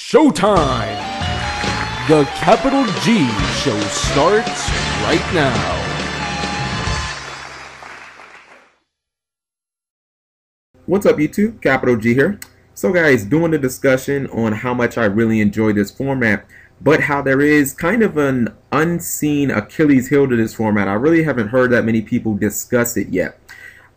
Showtime! The Capital G Show starts right now. What's up, YouTube? Capital G here. So guys, doing a discussion on how much I really enjoy this format, but how there is kind of an unseen Achilles heel to this format. I really haven't heard that many people discuss it yet.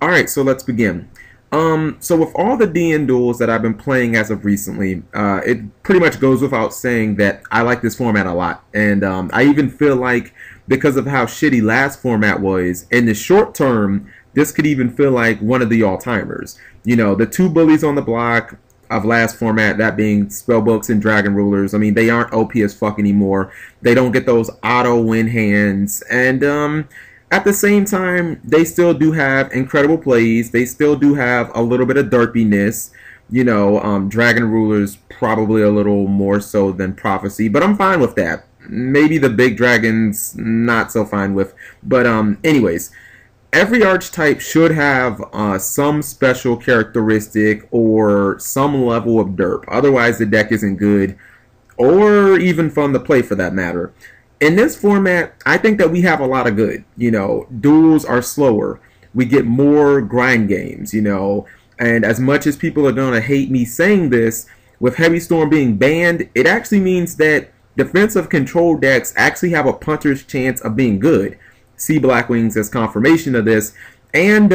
Alright, so let's begin. So with all the DN duels that I've been playing as of recently, it pretty much goes without saying that I like this format a lot. And I even feel like, because of how shitty last format was, in the short term, this could even feel like one of the all-timers. You know, the two bullies on the block of last format, that being Spellbooks and Dragon Rulers, I mean, they aren't OP as fuck anymore. They don't get those auto win hands. And at the same time, they still do have incredible plays. They still do have a little bit of derpiness. You know, Dragon Rulers probably a little more so than Prophecy, but I'm fine with that. Maybe the big dragons, not so fine with. But anyways, every archetype should have some special characteristic or some level of derp. Otherwise, the deck isn't good or even fun to play, for that matter. In this format, I think that we have a lot of good. You know, duels are slower. We get more grind games, you know. And as much as people are going to hate me saying this, with Heavy Storm being banned, it actually means that defensive control decks actually have a puncher's chance of being good. See Black Wings as confirmation of this. And,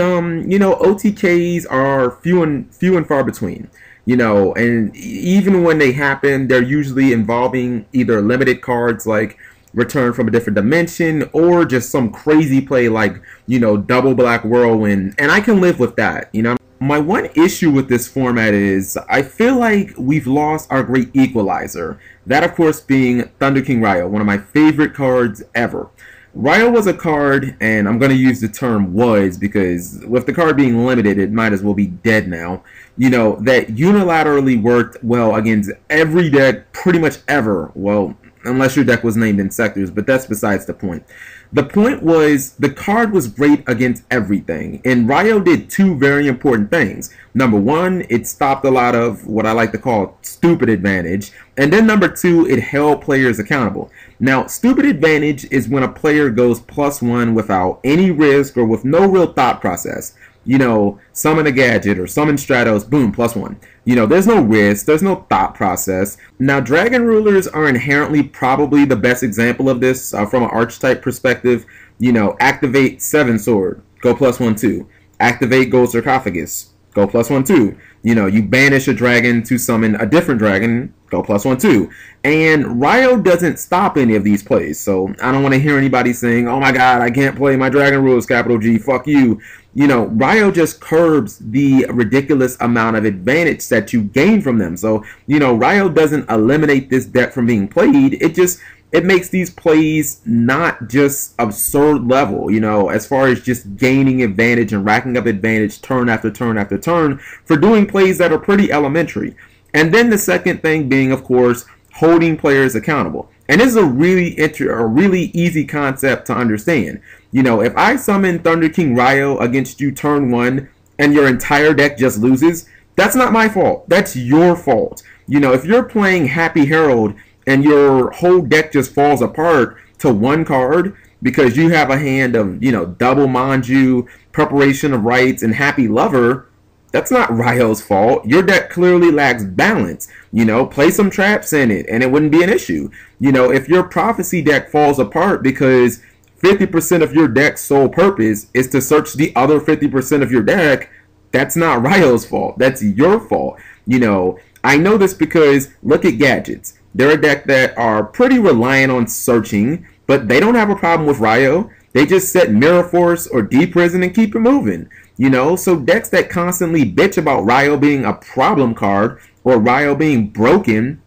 you know, OTKs are few and far between. You know, and even when they happen, they're usually involving either limited cards like Return from a Different Dimension, or just some crazy play like, you know, Double Black Whirlwind, and I can live with that, you know. My one issue with this format is I feel like we've lost our great equalizer, that of course being Thunder King Ryo, one of my favorite cards ever. Ryo was a card, and I'm going to use the term was because with the card being limited, it might as well be dead now, you know, that unilaterally worked well against every deck pretty much ever. Well, unless your deck was named in sectors, but that's besides the point. The point was, the card was great against everything, and Ryo did two very important things. Number one, it stopped a lot of what I like to call stupid advantage, and then number two, it held players accountable. Now, stupid advantage is when a player goes +1 without any risk or with no real thought process. You know, summon a gadget or summon Stratos, boom, +1. You know, there's no risk, there's no thought process. Now, Dragon Rulers are inherently probably the best example of this from an archetype perspective. You know, activate 7 Sword, go +1, 2. Activate Gold Sarcophagus, go +1, 2. You know, you banish a dragon to summon a different dragon, go +1, 2. And Ryo doesn't stop any of these plays, so I don't want to hear anybody saying, oh my god, I can't play my Dragon Rulers, Capital G, fuck you. You know, Ryo just curbs the ridiculous amount of advantage that you gain from them. So, you know, Ryo doesn't eliminate this deck from being played. It makes these plays not just absurd level, you know, as far as just gaining advantage and racking up advantage turn after turn after turn for doing plays that are pretty elementary. And then the second thing being, of course, holding players accountable. And this is a really easy concept to understand. You know, if I summon Thunder King Ryo against you turn 1 and your entire deck just loses, that's not my fault. That's your fault. You know, if you're playing Happy Herald and your whole deck just falls apart to one card because you have a hand of, you know, Double Manju, Preparation of Rites, and Happy Lover, that's not Ryo's fault. Your deck clearly lacks balance. You know, play some traps in it and it wouldn't be an issue. You know, if your Prophecy deck falls apart because 50% of your deck's sole purpose is to search the other 50% of your deck, that's not Ryo's fault. That's your fault. You know, I know this because look at Gadgets. They're a deck that are pretty reliant on searching, but they don't have a problem with Ryo. They just set Mirror Force or D-Prison and keep it moving. You know, so decks that constantly bitch about Ryo being a problem card or Ryo being broken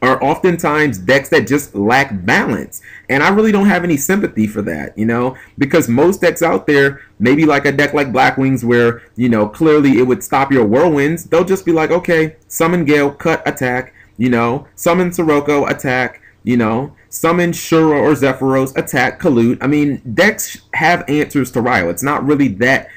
are oftentimes decks that just lack balance. And I really don't have any sympathy for that, you know, because most decks out there, maybe like a deck like Black Wings where, you know, clearly it would stop your Whirlwinds, they'll just be like, okay, summon Gale, cut, attack, you know, summon Sirocco, attack, you know, summon Shura or Zephyros, attack, Collude. I mean, decks have answers to Ryo. It's not really that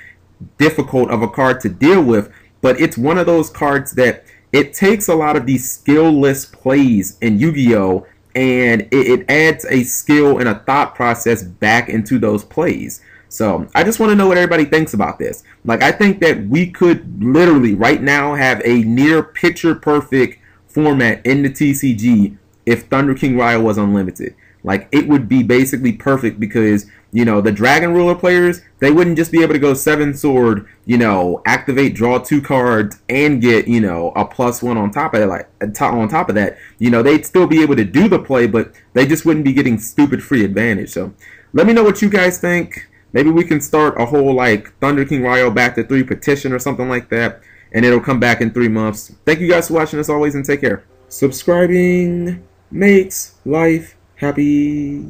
difficult of a card to deal with, but it's one of those cards that it takes a lot of these skill-less plays in Yu-Gi-Oh! And it adds a skill and a thought process back into those plays. So I just want to know what everybody thinks about this. Like, I think that we could literally right now have a near picture perfect format in the TCG if Thunder King Ryo was unlimited. Like, it would be basically perfect because, you know, the Dragon Ruler players, they wouldn't just be able to go 7 sword, you know, activate, draw 2 cards, and get, you know, a +1 on top of it. Like, on top of that, you know, they'd still be able to do the play, but they just wouldn't be getting stupid free advantage. So let me know what you guys think. Maybe we can start a whole, like, Thunder King Ryo back to 3 petition or something like that, and it'll come back in 3 months. Thank you guys for watching as always, and take care. Subscribing makes life happy.